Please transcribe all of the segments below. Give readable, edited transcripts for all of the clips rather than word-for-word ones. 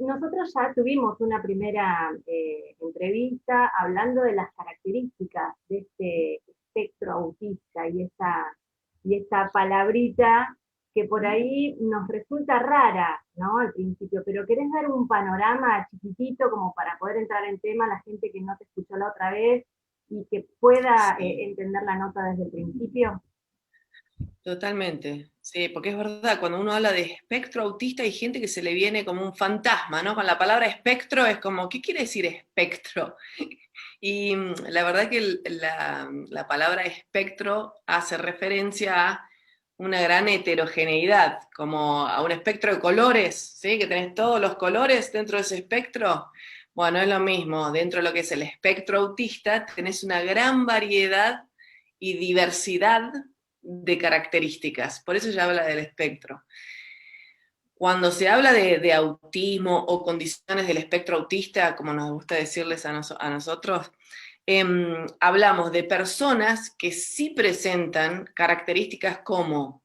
nosotros ya tuvimos una primera entrevista hablando de las características de este espectro autista y esta palabrita que por ahí nos resulta rara, ¿no? Al principio, pero ¿querés dar un panorama chiquitito como para poder entrar en tema a la gente que no te escuchó la otra vez y que pueda Sí, entender la nota desde el principio? totalmente. Sí, porque es verdad, cuando uno habla de espectro autista hay gente que se le viene como un fantasma, ¿no? Con la palabra espectro es como, ¿qué quiere decir espectro? Y la verdad que la palabra espectro hace referencia a una gran heterogeneidad, como a un espectro de colores, ¿sí? Que tenés todos los colores dentro de ese espectro. Bueno, es lo mismo, dentro de lo que es el espectro autista tenés una gran variedad y diversidad de características, por eso ya habla del espectro. Cuando se habla de autismo o condiciones del espectro autista, como nos gusta decirles a nosotros, hablamos de personas que sí presentan características como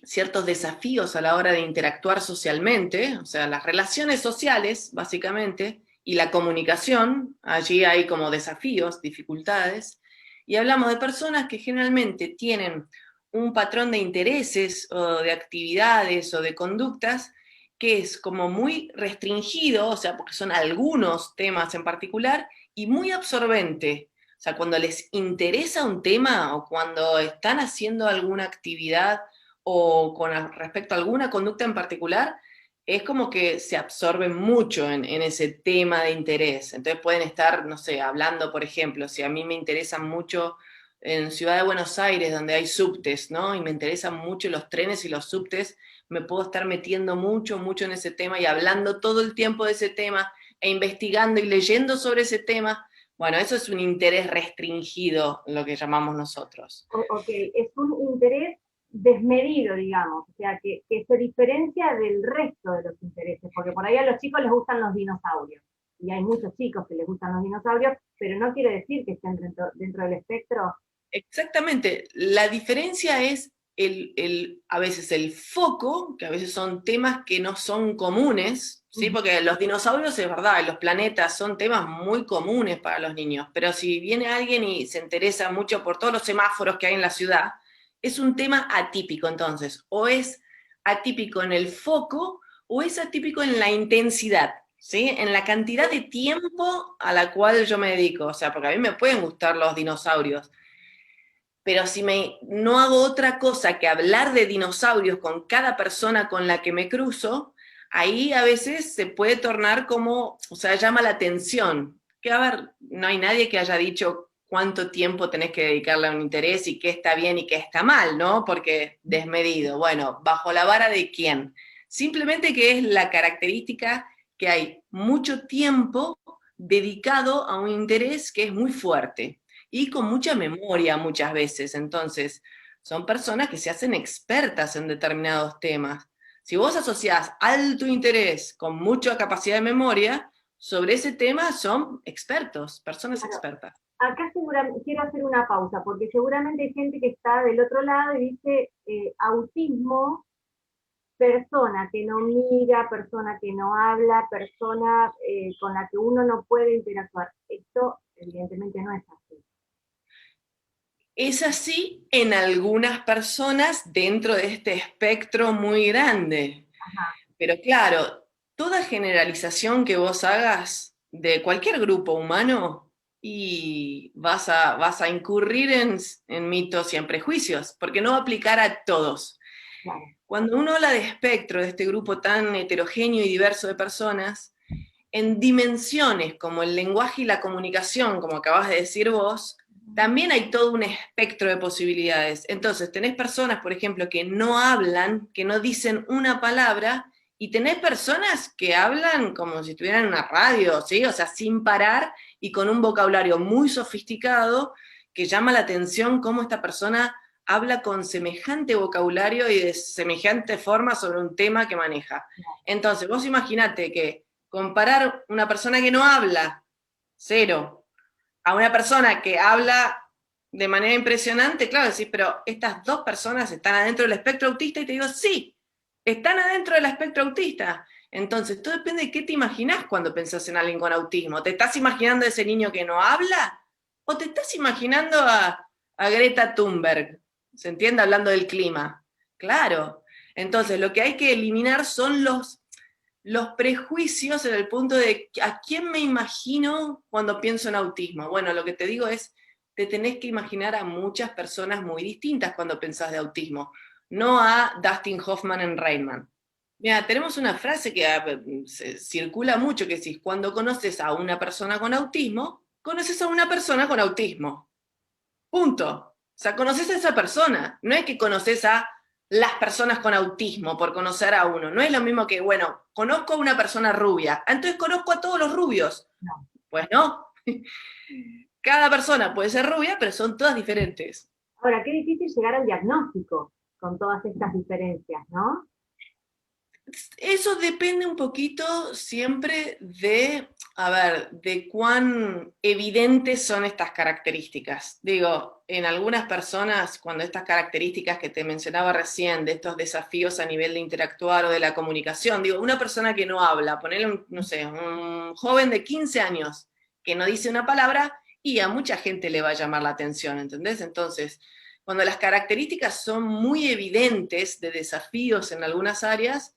ciertos desafíos a la hora de interactuar socialmente, o sea, las relaciones sociales, básicamente, y la comunicación, allí hay como desafíos, dificultades, y hablamos de personas que generalmente tienen un patrón de intereses o de actividades o de conductas que es como muy restringido, o sea, porque son algunos temas en particular, y muy absorbente. O sea, cuando les interesa un tema o cuando están haciendo alguna actividad o con respecto a alguna conducta en particular, es como que se absorben mucho en ese tema de interés. Entonces pueden estar, no sé, hablando, por ejemplo, si a mí me interesan mucho en Ciudad de Buenos Aires, donde hay subtes, ¿no? Y me interesan mucho los trenes y los subtes, me puedo estar metiendo mucho, mucho en ese tema y hablando todo el tiempo de ese tema e investigando y leyendo sobre ese tema. Bueno, eso es un interés restringido, lo que llamamos nosotros. Ok, es un interés desmedido, digamos, o sea, que se diferencia del resto de los intereses, porque por ahí a los chicos les gustan los dinosaurios, y hay muchos chicos que les gustan los dinosaurios, pero no quiere decir que estén dentro del espectro. Exactamente. La diferencia es a veces el foco, que a veces son temas que no son comunes, ¿sí? Porque los dinosaurios es verdad, y los planetas son temas muy comunes para los niños, pero si viene alguien y se interesa mucho por todos los semáforos que hay en la ciudad, es un tema atípico entonces, o es atípico en el foco o es atípico en la intensidad. ¿Sí? En la cantidad de tiempo a la cual yo me dedico, o sea, porque a mí me pueden gustar los dinosaurios, pero si no hago otra cosa que hablar de dinosaurios con cada persona con la que me cruzo, ahí a veces se puede tornar como, o sea, llama la atención. Que a ver, no hay nadie que haya dicho cuánto tiempo tenés que dedicarle a un interés y qué está bien y qué está mal, ¿no? Porque desmedido. Bueno, ¿bajo la vara de quién? Simplemente que es la característica que hay mucho tiempo dedicado a un interés que es muy fuerte y con mucha memoria muchas veces. Entonces, son personas que se hacen expertas en determinados temas. Si vos asociás alto interés con mucha capacidad de memoria, sobre ese tema son expertos, personas Claro, expertas. acá seguramente quiero hacer una pausa, porque seguramente hay gente que está del otro lado y dice autismo, persona que no mira, persona que no habla, persona con la que uno no puede interactuar. Esto evidentemente no es así. Es así en algunas personas dentro de este espectro muy grande. Ajá. Pero claro, toda generalización que vos hagas de cualquier grupo humano y vas a incurrir en mitos y en prejuicios, porque no va a aplicar a todos. Claro. Cuando uno habla de espectro, de este grupo tan heterogéneo y diverso de personas, en dimensiones como el lenguaje y la comunicación, como acabas de decir vos, también hay todo un espectro de posibilidades. Entonces, tenés personas, por ejemplo, que no hablan, que no dicen una palabra, y tenés personas que hablan como si estuvieran en una radio, ¿sí? O sea, sin parar y con un vocabulario muy sofisticado que llama la atención cómo esta persona habla con semejante vocabulario y de semejante forma sobre un tema que maneja. Entonces, vos imaginate que comparar una persona que no habla, cero, a una persona que habla de manera impresionante, claro, decís, pero estas dos personas están adentro del espectro autista y te digo, sí, están adentro del espectro autista. Entonces, todo depende de qué te imaginás cuando pensás en alguien con autismo. ¿Te estás imaginando a ese niño que no habla? ¿O te estás imaginando a Greta Thunberg? ¿Se entiende? Hablando del clima. Claro. Entonces, lo que hay que eliminar son los prejuicios en el punto de a quién me imagino cuando pienso en autismo. Bueno, lo que te digo es, te tenés que imaginar a muchas personas muy distintas cuando pensás de autismo, no a Dustin Hoffman en Rain Man. Mira, tenemos una frase que circula mucho, que es, cuando conoces a una persona con autismo, conoces a una persona con autismo. Punto. O sea, conoces a esa persona. No es que conoces a las personas con autismo por conocer a uno. No es lo mismo que, bueno, conozco a una persona rubia, entonces conozco a todos los rubios. No. Pues no. Cada persona puede ser rubia, pero son todas diferentes. Ahora, qué difícil llegar al diagnóstico con todas estas diferencias, ¿no? Eso depende un poquito siempre de, a ver, de cuán evidentes son estas características. Digo, en algunas personas, cuando estas características que te mencionaba recién, de estos desafíos a nivel de interactuar o de la comunicación, digo, una persona que no habla, ponerle, no sé, un joven de 15 años que no dice una palabra y a mucha gente le va a llamar la atención, ¿entendés? Entonces, cuando las características son muy evidentes de desafíos en algunas áreas,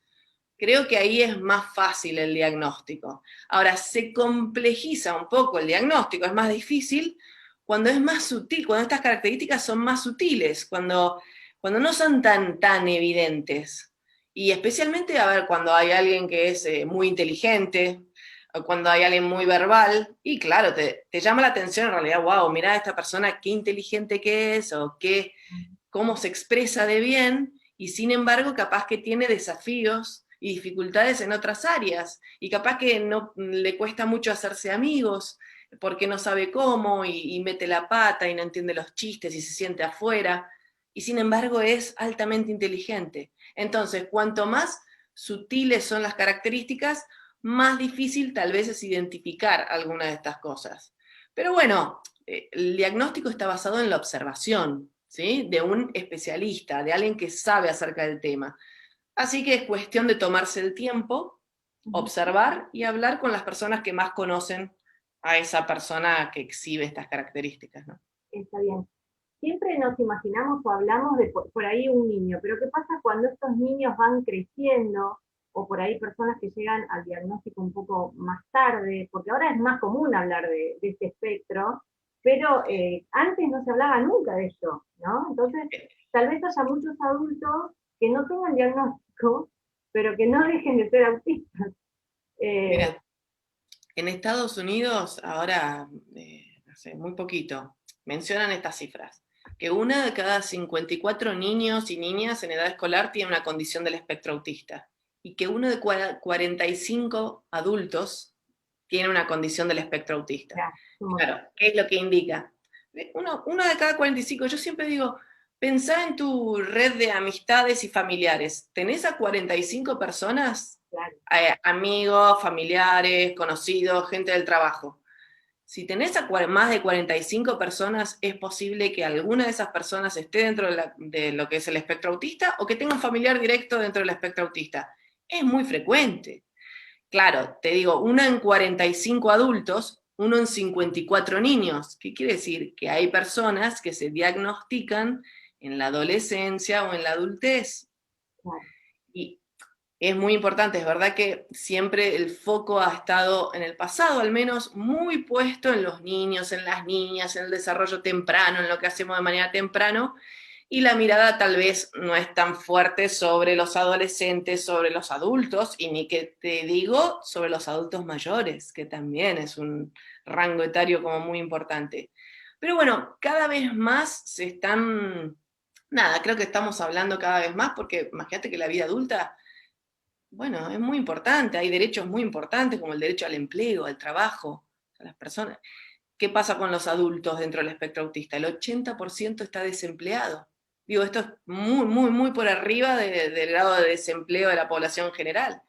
creo que ahí es más fácil el diagnóstico. Ahora, se complejiza un poco el diagnóstico, es más difícil cuando es más sutil, cuando estas características son más sutiles, cuando no son tan evidentes. Y especialmente, a ver, cuando hay alguien que es muy inteligente, o cuando hay alguien muy verbal, y claro, te llama la atención en realidad, wow, mirá a esta persona qué inteligente que es, o cómo se expresa de bien, y sin embargo capaz que tiene desafíos y dificultades en otras áreas, y capaz que no le cuesta mucho hacerse amigos, porque no sabe cómo, y mete la pata, y no entiende los chistes, y se siente afuera, y sin embargo es altamente inteligente. Entonces, cuanto más sutiles son las características, más difícil tal vez es identificar alguna de estas cosas. Pero bueno, el diagnóstico está basado en la observación, ¿sí? De un especialista, de alguien que sabe acerca del tema. Así que es cuestión de tomarse el tiempo, observar y hablar con las personas que más conocen a esa persona que exhibe estas características, ¿no? Está bien. Siempre nos imaginamos o hablamos de por ahí un niño, pero ¿qué pasa cuando estos niños van creciendo o por ahí personas que llegan al diagnóstico un poco más tarde? Porque ahora es más común hablar de este espectro, pero antes no se hablaba nunca de esto, ¿no? Entonces, tal vez haya muchos adultos que no tengan diagnóstico, pero que no dejen de ser autistas. Eh, Mira, en Estados Unidos, ahora, hace muy poquito, mencionan estas cifras, que una de cada 54 niños y niñas en edad escolar tiene una condición del espectro autista, y que uno de 45 adultos tiene una condición del espectro autista. ya, Claro, ¿qué es lo que indica? Uno de cada 45, yo siempre digo, pensá en tu red de amistades y familiares. ¿Tenés a 45 personas? claro, Amigos, familiares, conocidos, gente del trabajo. Si tenés a más de 45 personas, es posible que alguna de esas personas esté dentro de lo que es el espectro autista o que tenga un familiar directo dentro del espectro autista. Es muy frecuente. Claro, te digo, uno en 45 adultos, uno en 54 niños. ¿Qué quiere decir? Que hay personas que se diagnostican en la adolescencia o en la adultez. claro. Y es muy importante, es verdad que siempre el foco ha estado, en el pasado al menos, muy puesto en los niños, en las niñas, en el desarrollo temprano, en lo que hacemos de manera temprano, y la mirada tal vez no es tan fuerte sobre los adolescentes, sobre los adultos, y ni que te digo sobre los adultos mayores, que también es un rango etario como muy importante. Pero bueno, cada vez más se están, nada, creo que estamos hablando cada vez más, porque imagínate que la vida adulta, bueno, es muy importante, hay derechos muy importantes como el derecho al empleo, al trabajo, a las personas. ¿Qué pasa con los adultos dentro del espectro autista? El 80% está desempleado. Digo, esto es muy por arriba del grado de desempleo de la población en general.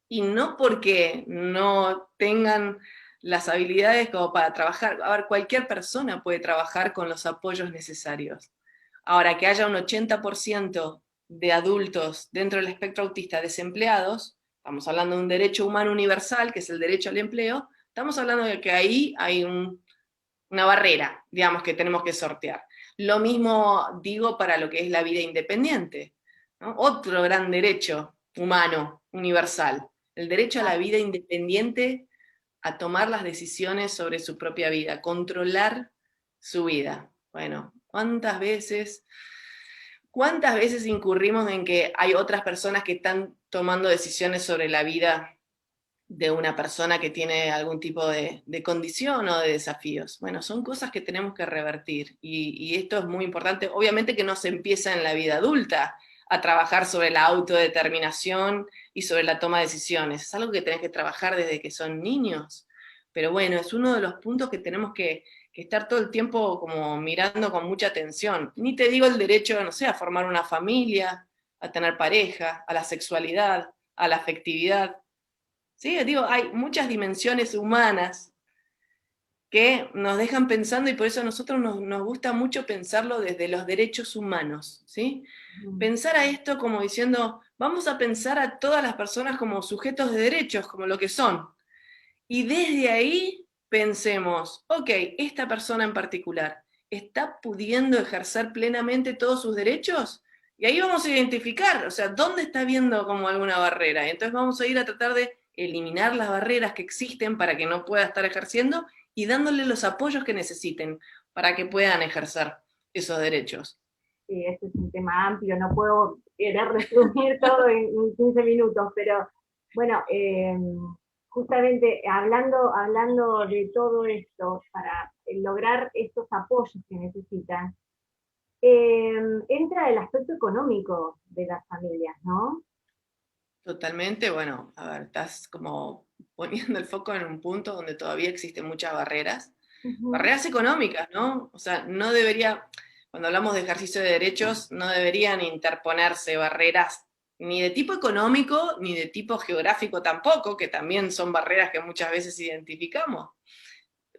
Y no porque no tengan las habilidades como para trabajar. A ver, cualquier persona puede trabajar con los apoyos necesarios. Ahora, que haya un 80% de adultos dentro del espectro autista desempleados, estamos hablando de un derecho humano universal, que es el derecho al empleo, estamos hablando de que ahí hay una barrera, digamos, que tenemos que sortear. Lo mismo digo para lo que es la vida independiente, ¿no? Otro gran derecho humano universal, el derecho a la vida independiente, a tomar las decisiones sobre su propia vida, controlar su vida. Bueno, ¿cuántas veces incurrimos en que hay otras personas que están tomando decisiones sobre la vida de una persona que tiene algún tipo de condición o de desafíos? Bueno, son cosas que tenemos que revertir y esto es muy importante. Obviamente que no se empieza en la vida adulta a trabajar sobre la autodeterminación y sobre la toma de decisiones. Es algo que tenés que trabajar desde que son niños. Pero bueno, es uno de los puntos que tenemos que estar todo el tiempo como mirando con mucha atención. Ni te digo el derecho, no sé, a formar una familia, a tener pareja, a la sexualidad, a la afectividad. Sí, digo, hay muchas dimensiones humanas que nos dejan pensando y por eso a nosotros nos gusta mucho pensarlo desde los derechos humanos, ¿sí? Pensar a esto como diciendo, vamos a pensar a todas las personas como sujetos de derechos, como lo que son. Y desde ahí pensemos, ok, esta persona en particular, ¿está pudiendo ejercer plenamente todos sus derechos? Y ahí vamos a identificar, o sea, dónde está viendo como alguna barrera. Y entonces vamos a ir a tratar de eliminar las barreras que existen para que no pueda estar ejerciendo y dándole los apoyos que necesiten para que puedan ejercer esos derechos. Sí, este es un tema amplio, no puedo querer resumir todo en 15 minutos, pero bueno, justamente hablando de todo esto, para lograr estos apoyos que necesitan, entra el aspecto económico de las familias, ¿no? Totalmente, bueno, a ver, estás como poniendo el foco en un punto donde todavía existen muchas barreras. Ujú. Barreras económicas, ¿no? O sea, no debería, cuando hablamos de ejercicio de derechos, no deberían interponerse barreras ni de tipo económico, ni de tipo geográfico tampoco, que también son barreras que muchas veces identificamos.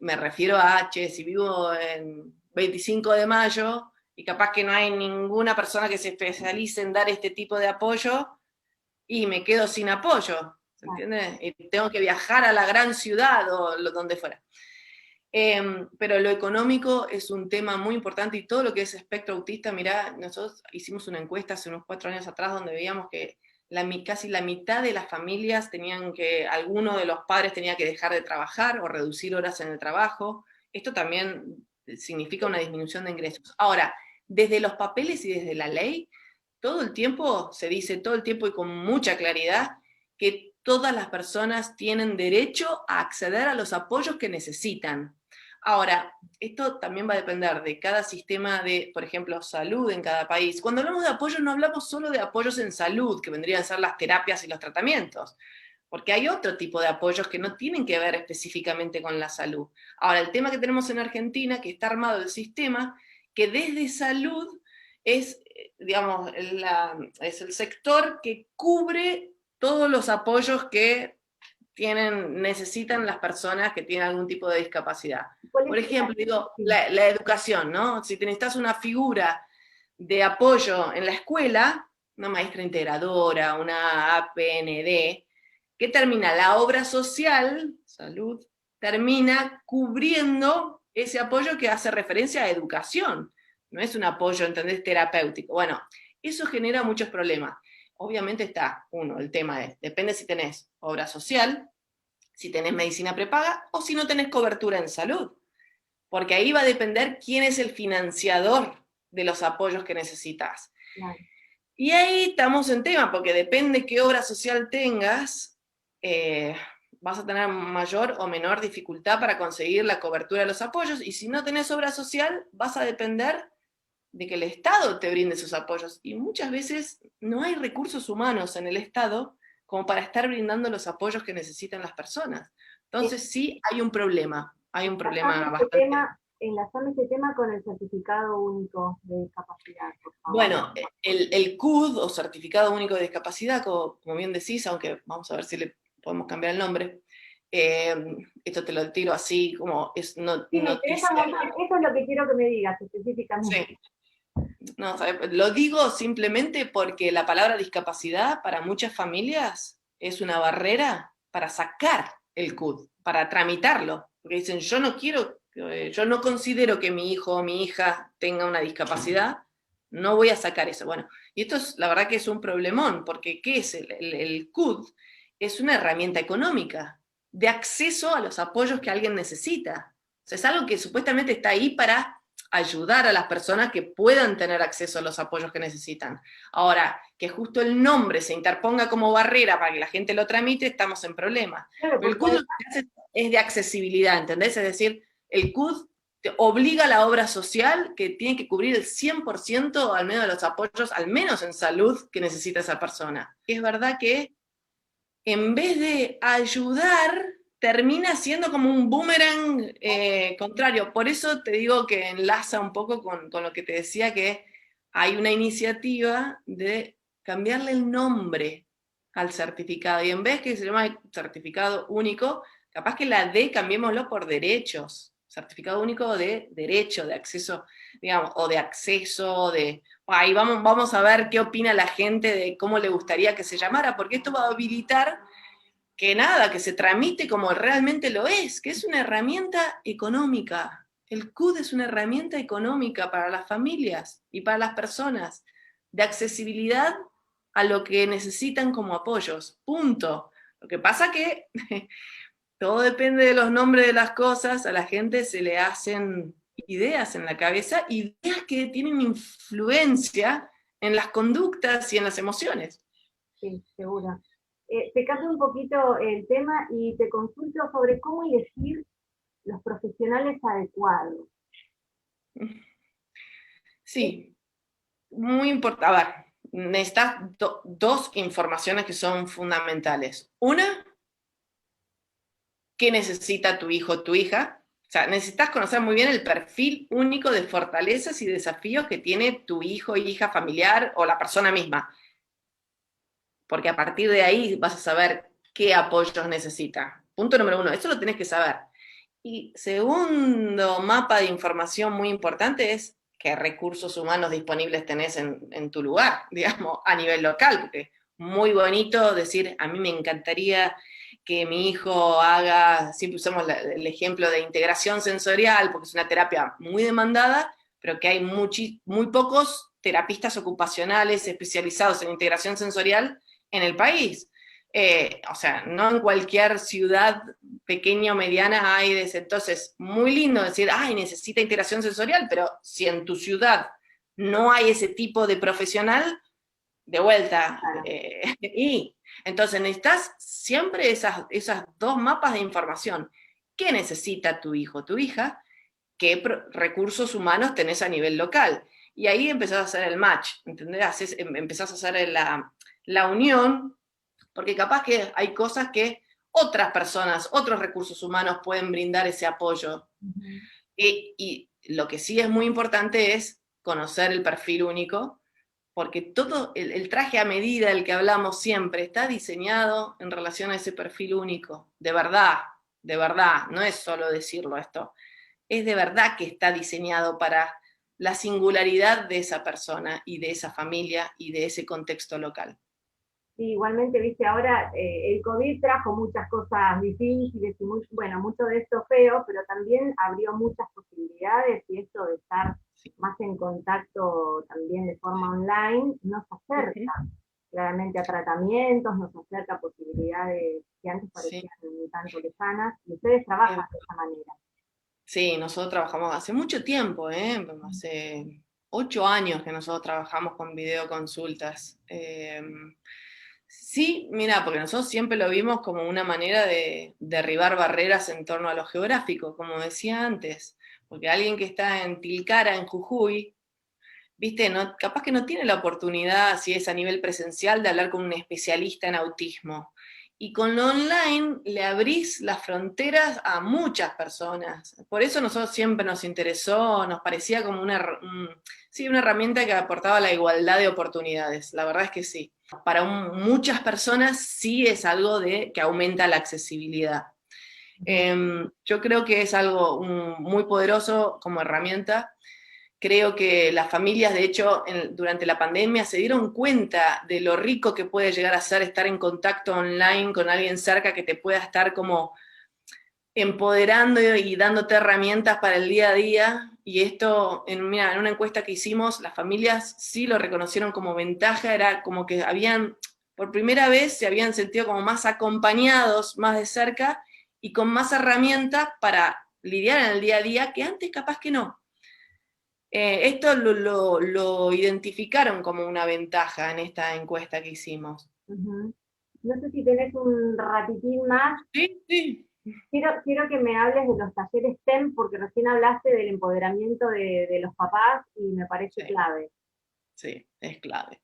Me refiero a, che, si vivo en 25 de mayo y capaz que no hay ninguna persona que se especialice en dar este tipo de apoyo, y me quedo sin apoyo, ¿se Claro. entiende? Y tengo que viajar a la gran ciudad o donde fuera. Pero lo económico es un tema muy importante y todo lo que es espectro autista, mirá, nosotros hicimos una encuesta hace unos 4 años atrás donde veíamos que casi la mitad de las familias alguno de los padres tenía que dejar de trabajar o reducir horas en el trabajo. Esto también significa una disminución de ingresos. Ahora, desde los papeles y desde la ley, todo el tiempo se dice, todo el tiempo y con mucha claridad, que todas las personas tienen derecho a acceder a los apoyos que necesitan. Ahora, esto también va a depender de cada sistema de, por ejemplo, salud en cada país. Cuando hablamos de apoyos, no hablamos solo de apoyos en salud, que vendrían a ser las terapias y los tratamientos, porque hay otro tipo de apoyos que no tienen que ver específicamente con la salud. Ahora, el tema que tenemos en Argentina, que está armado el sistema, que desde salud es, digamos, es el sector que cubre todos los apoyos que necesitan las personas que tienen algún tipo de discapacidad. ¿Cuál Por es ejemplo, digo, sí, la educación, ¿no? Si necesitas una figura de apoyo en la escuela, una maestra integradora, una APND, ¿qué termina? La obra social, salud, termina cubriendo ese apoyo que hace referencia a educación. No es un apoyo, ¿entendés?, terapéutico. Bueno, eso genera muchos problemas. Obviamente está, uno, el tema depende si tenés obra social, si tenés medicina prepaga o si no tenés cobertura en salud. Porque ahí va a depender quién es el financiador de los apoyos que necesitas. claro. Y ahí estamos en tema, porque depende qué obra social tengas, vas a tener mayor o menor dificultad para conseguir la cobertura de los apoyos, y si no tenés obra social, vas a depender de que el Estado te brinde sus apoyos. Y muchas veces no hay recursos humanos en el Estado como para estar brindando los apoyos que necesitan las personas. Entonces sí hay un problema bastante. Enlazame este tema con el certificado único de discapacidad, por favor. Bueno, el CUD o Certificado Único de Discapacidad, como bien decís, aunque vamos a ver si le podemos cambiar el nombre, eh, esto te lo tiro así como es Sí, me interesa noticia. mucho, eso es lo que quiero que me digas específicamente. Sí. No, lo digo simplemente porque la palabra discapacidad para muchas familias es una barrera para sacar el CUD, para tramitarlo. Porque dicen, yo no considero que mi hijo o mi hija tenga una discapacidad, no voy a sacar eso. Bueno, y esto es, la verdad que es un problemón, porque ¿qué es el CUD? Es una herramienta económica de acceso a los apoyos que alguien necesita. O sea, es algo que supuestamente está ahí para ayudar a las personas que puedan tener acceso a los apoyos que necesitan. Ahora, que justo el nombre se interponga como barrera para que la gente lo tramite, estamos en problemas. Claro, Pero el porque CUD lo que hace es de accesibilidad, ¿entendés? Es decir, el CUD te obliga a la obra social que tiene que cubrir el 100% al menos de los apoyos, al menos en salud, que necesita esa persona. Es verdad que en vez de ayudar, termina siendo como un boomerang contrario. Por eso te digo que enlaza un poco con lo que te decía, que hay una iniciativa de cambiarle el nombre al certificado. Y en vez que se llama certificado único, capaz que la D cambiémoslo por derechos. Certificado único de derecho, de acceso, digamos, o de acceso, de ahí vamos a ver qué opina la gente de cómo le gustaría que se llamara, porque esto va a habilitar que nada, que se tramite como realmente lo es, que es una herramienta económica. El CUD es una herramienta económica para las familias y para las personas, de accesibilidad a lo que necesitan como apoyos. Punto. Lo que pasa que todo depende de los nombres de las cosas, a la gente se le hacen ideas en la cabeza, ideas que tienen influencia en las conductas y en las emociones. sí, seguro. Te cambio un poquito el tema y te consulto sobre cómo elegir los profesionales adecuados. Sí, muy importante. A ver, necesitas dos informaciones que son fundamentales. Una, ¿qué necesita tu hijo o tu hija? O sea, necesitas conocer muy bien el perfil único de fortalezas y desafíos que tiene tu hijo, hija, familiar o la persona misma. Porque a partir de ahí vas a saber qué apoyos necesita. Punto número uno, eso lo tienes que saber. Y segundo mapa de información muy importante es qué recursos humanos disponibles tenés en tu lugar, digamos, a nivel local, porque muy bonito decir, a mí me encantaría que mi hijo haga, siempre usamos el ejemplo de integración sensorial, porque es una terapia muy demandada, pero que hay muy pocos terapistas ocupacionales especializados en integración sensorial en el país. O sea, no en cualquier ciudad pequeña o mediana hay de ese. Entonces, muy lindo decir, ay, necesita integración sensorial, pero si en tu ciudad no hay ese tipo de profesional, de vuelta. Claro. Y entonces necesitas siempre esas dos mapas de información. ¿Qué necesita tu hijo o tu hija? ¿Qué recursos humanos tenés a nivel local? Y ahí empezás a hacer el match, ¿entendés? Empezás a hacer la unión, porque capaz que hay cosas que otras personas, otros recursos humanos pueden brindar ese apoyo. Ujú. Y lo que sí es muy importante es conocer el perfil único, porque todo el traje a medida del que hablamos siempre está diseñado en relación a ese perfil único, de verdad, no es solo decirlo esto, es de verdad que está diseñado para la singularidad de esa persona y de esa familia y de ese contexto local. Sí, igualmente, viste, ahora el COVID trajo muchas cosas difíciles y bueno, mucho de esto feo, pero también abrió muchas posibilidades y esto de estar Sí. más en contacto también de forma online nos acerca claramente a tratamientos, nos acerca a posibilidades que antes Sí. parecían un tanto lejanas y ustedes trabajan de esa manera. Sí, nosotros trabajamos hace mucho tiempo, hace 8 años que nosotros trabajamos con videoconsultas. Sí, mira, porque nosotros siempre lo vimos como una manera de derribar barreras en torno a lo geográfico, como decía antes, porque alguien que está en Tilcara, en Jujuy, viste, no, capaz que no tiene la oportunidad, si es a nivel presencial, de hablar con un especialista en autismo. Y con lo online le abrís las fronteras a muchas personas. Por eso nosotros siempre nos interesó, nos parecía como sí, una herramienta que aportaba la igualdad de oportunidades. La verdad es que sí. Para muchas personas sí es algo que aumenta la accesibilidad. Yo creo que es algo muy poderoso como herramienta Creo que las familias, de hecho, durante la pandemia se dieron cuenta de lo rico que puede llegar a ser estar en contacto online con alguien cerca que te pueda estar como empoderando y dándote herramientas para el día a día. Y esto, mira, en una encuesta que hicimos, las familias sí lo reconocieron como ventaja, era como que habían, por primera vez, se habían sentido como más acompañados, más de cerca, y con más herramientas para lidiar en el día a día, que antes capaz que no. Esto lo identificaron como una ventaja en esta encuesta que hicimos. Ujú. No sé si tenés un ratitín más. Sí, sí. Quiero que me hables de los talleres STEM, porque recién hablaste del empoderamiento de los papás y me parece Sí, clave. sí, es clave.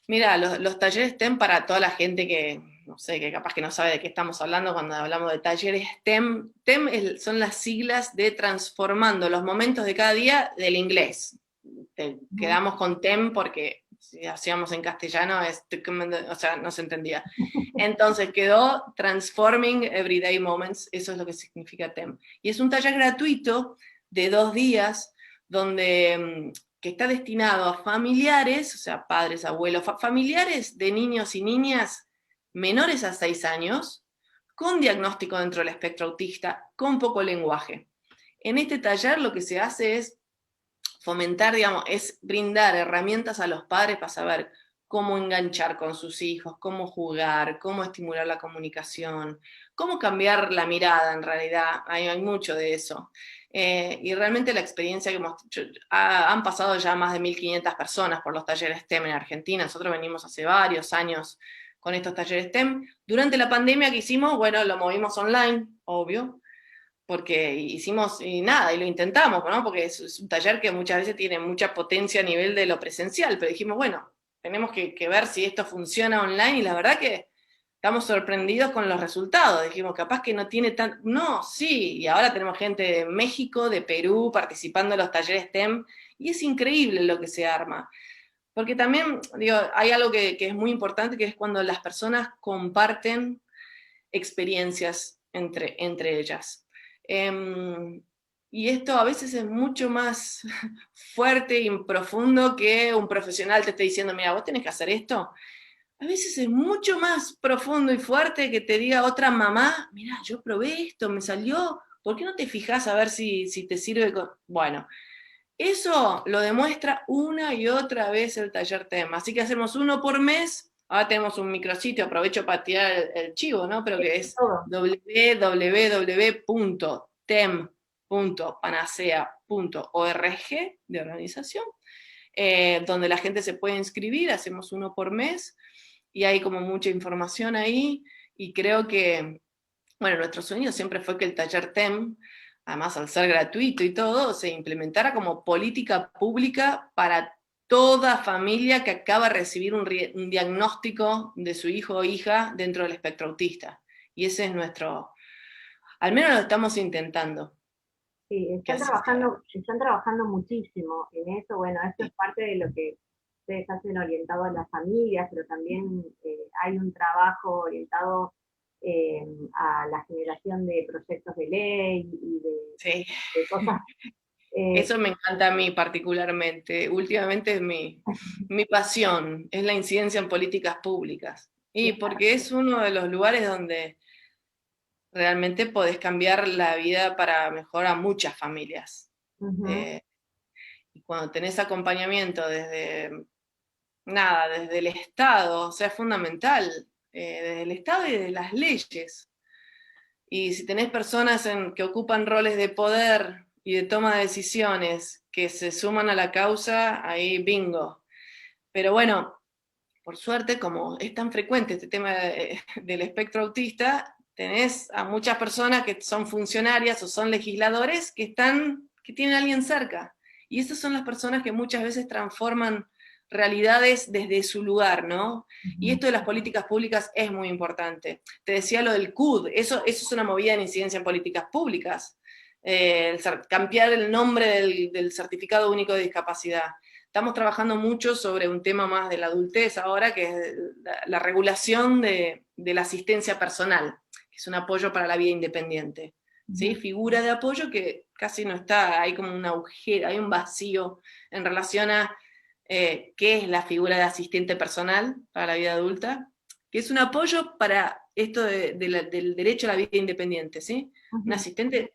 Mira, los talleres STEM para toda la gente que, no sé, que capaz que no sabe de qué estamos hablando cuando hablamos de talleres STEM. STEM son las siglas de transformando los momentos de cada día del inglés. Ujú. Quedamos con TEM porque si hacíamos en castellano, o sea, no se entendía. Entonces quedó Transforming Everyday Moments, eso es lo que significa TEM. Y es un taller gratuito de 2 días donde que está destinado a familiares, o sea, padres, abuelos, familiares de niños y niñas menores a 6 años, con diagnóstico dentro del espectro autista, con poco lenguaje. En este taller lo que se hace es fomentar, digamos, es brindar herramientas a los padres para saber cómo enganchar con sus hijos, cómo jugar, cómo estimular la comunicación, cómo cambiar la mirada en realidad, hay mucho de eso. Y realmente la experiencia que hemos hecho, han pasado ya más de 1.500 personas por los talleres STEM en Argentina, nosotros venimos hace varios años con estos talleres STEM. Durante la pandemia que hicimos, bueno, lo movimos online, obvio, porque hicimos y nada, y lo intentamos, ¿no? Porque es un taller que muchas veces tiene mucha potencia a nivel de lo presencial, pero dijimos, bueno, tenemos que ver si esto funciona online, y la verdad que estamos sorprendidos con los resultados. Dijimos, capaz que no tiene tan... No, sí, y ahora tenemos gente de México, de Perú, participando en los talleres STEM, y es increíble lo que se arma. Porque también, digo, hay algo que es muy importante, que es cuando las personas comparten experiencias entre ellas. Y esto a veces es mucho más fuerte y profundo que un profesional te esté diciendo, mira, vos tenés que hacer esto. A veces es mucho más profundo y fuerte que te diga otra mamá, mira, yo probé esto, me salió, ¿por qué no te fijas a ver si te sirve? Bueno, eso lo demuestra una y otra vez el taller tema. Así que hacemos uno por mes. Ahora tenemos un micrositio, aprovecho para tirar el chivo, ¿no? Pero que es Todo. www.tem.panacea.org de organización, donde la gente se puede inscribir. Hacemos uno por mes y hay como mucha información ahí. Y creo que, bueno, nuestro sueño siempre fue que el taller TEM, además al ser gratuito y todo, se implementara como política pública para toda familia que acaba de recibir un diagnóstico de su hijo o hija dentro del espectro autista. Y ese es nuestro, al menos lo estamos intentando, Sí, que así sea. están trabajando muchísimo en eso. Bueno, esto Sí, es parte de lo que ustedes hacen orientado a las familias, pero también hay un trabajo orientado a la generación de proyectos de ley y sí. de cosas. eh, Eso me encanta a mí particularmente. Últimamente es mi pasión, es la incidencia en políticas públicas. Y porque es uno de los lugares donde realmente podés cambiar la vida para mejor a muchas familias. Ujú. Eh, y cuando tenés acompañamiento desde, nada, desde el Estado, o sea, es fundamental, desde el Estado y de las leyes. Y si tenés personas que ocupan roles de poder y de toma de decisiones que se suman a la causa, ahí bingo. Pero bueno, por suerte, como es tan frecuente este tema del espectro autista, tenés a muchas personas que son funcionarias o son legisladores que tienen a alguien cerca. Y esas son las personas que muchas veces transforman realidades desde su lugar, ¿no? Y Ujú. esto de las políticas públicas es muy importante. Te decía lo del CUD, eso es una movida en incidencia en políticas públicas. Cambiar el nombre del certificado único de discapacidad. Estamos trabajando mucho sobre un tema más de la adultez ahora, que es la regulación de la asistencia personal, que es un apoyo para la vida independiente. ¿sí? Figura de apoyo que casi no está, hay como un agujero, hay un vacío en relación a qué es la figura de asistente personal para la vida adulta, que es un apoyo para esto del derecho a la vida independiente, ¿sí? Un asistente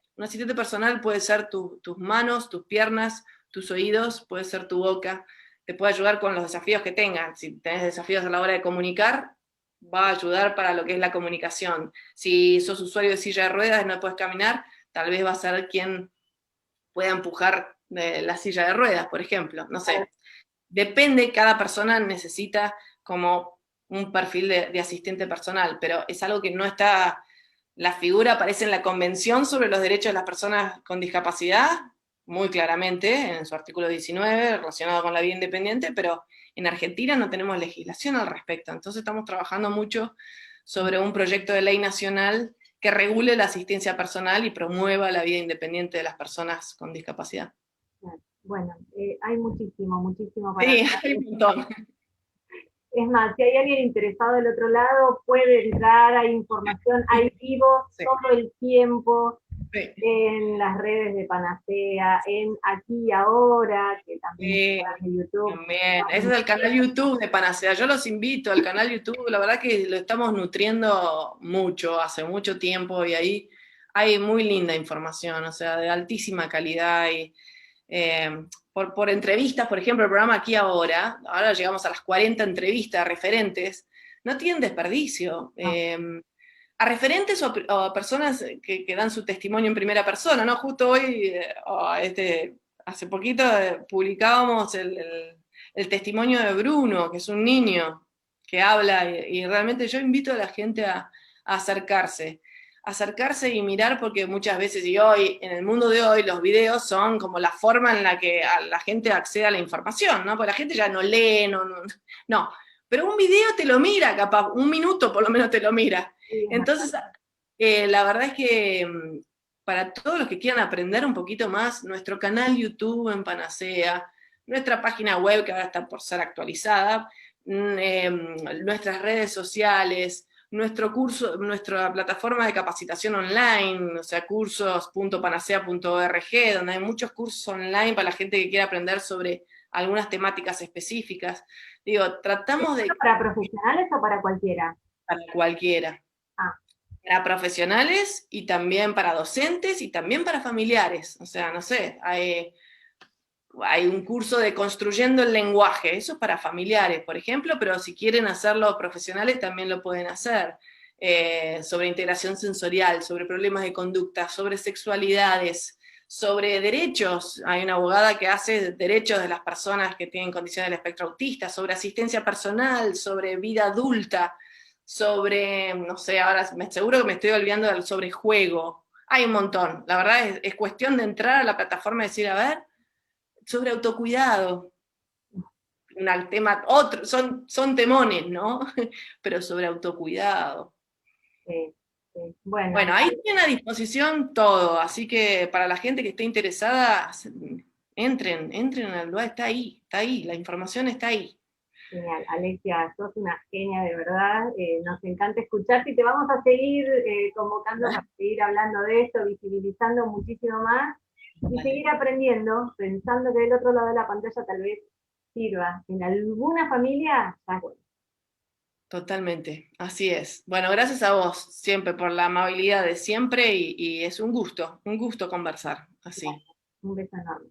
personal puede ser tus manos, tus piernas, tus oídos, puede ser tu boca, te puede ayudar con los desafíos que tengan. Si tenés desafíos a la hora de comunicar, va a ayudar para lo que es la comunicación. Si sos usuario de silla de ruedas y no puedes caminar, tal vez va a ser quien pueda empujar la silla de ruedas, por ejemplo. No sé. Depende, cada persona necesita como un perfil de asistente personal, pero es algo que no está, la figura aparece en la Convención sobre los Derechos de las Personas con Discapacidad, muy claramente, en su artículo 19, relacionado con la vida independiente, pero en Argentina no tenemos legislación al respecto, entonces estamos trabajando mucho sobre un proyecto de ley nacional que regule la asistencia personal y promueva la vida independiente de las personas con discapacidad. Bueno, hay muchísimo, muchísimo para Sí, hablar. hay un montón. Es más, si hay alguien interesado del otro lado, puede entrar, hay información, hay vivos Sí. todo el tiempo Sí. en las redes de Panacea, en Aquí y Ahora, que también es Sí, un canal de YouTube. también. Ese es el canal YouTube de Panacea. Yo los invito al canal YouTube, la verdad que lo estamos nutriendo mucho, hace mucho tiempo, y ahí hay muy linda información, o sea, de altísima calidad. Y, por entrevistas, por ejemplo, el programa Aquí ahora llegamos a las 40 entrevistas referentes, no tienen desperdicio. A referentes o a personas que dan su testimonio en primera persona, ¿no? Justo hoy, hace poquito publicábamos el testimonio de Bruno, que es un niño que habla, y realmente yo invito a la gente a acercarse y mirar, porque muchas veces, y hoy, en el mundo de hoy, los videos son como la forma en la que la gente accede a la información, ¿no? Porque la gente ya no lee, no. Pero un video te lo mira, capaz, un minuto por lo menos te lo mira. Entonces, la verdad es que para todos los que quieran aprender un poquito más, nuestro canal YouTube en Panacea, nuestra página web que ahora está por ser actualizada, nuestras redes sociales, nuestro curso, nuestra plataforma de capacitación online, o sea, cursos.panacea.org, donde hay muchos cursos online para la gente que quiera aprender sobre algunas temáticas específicas. Digo, tratamos de... ¿Para profesionales o para cualquiera? Para cualquiera. Ah. Para profesionales y también para docentes y también para familiares. O sea, no sé, hay un curso de construyendo el lenguaje, eso es para familiares, por ejemplo, pero si quieren hacerlo profesionales también lo pueden hacer. Sobre integración sensorial, sobre problemas de conducta, sobre sexualidades, sobre derechos. Hay una abogada que hace derechos de las personas que tienen condiciones del espectro autista, sobre asistencia personal, sobre vida adulta, sobre, no sé, ahora seguro que me estoy olvidando sobre juego. Hay un montón. La verdad es cuestión de entrar a la plataforma y decir, a ver, sobre autocuidado. Un tema, otro, son temones, ¿no? Pero sobre autocuidado. Sí, sí. Bueno, Bueno, ahí tiene a disposición todo, así que para la gente que esté interesada, entren al lugar, está ahí, la información está ahí. genial. Alexia, sos una genia de verdad. Nos encanta escucharte y te vamos a seguir convocando para seguir hablando de esto, visibilizando muchísimo más y seguir aprendiendo, pensando que del otro lado de la pantalla tal vez sirva en alguna familia. Ya, bueno. Totalmente, así es. Bueno, gracias a vos siempre por la amabilidad de siempre y es un gusto conversar así. Un beso enorme.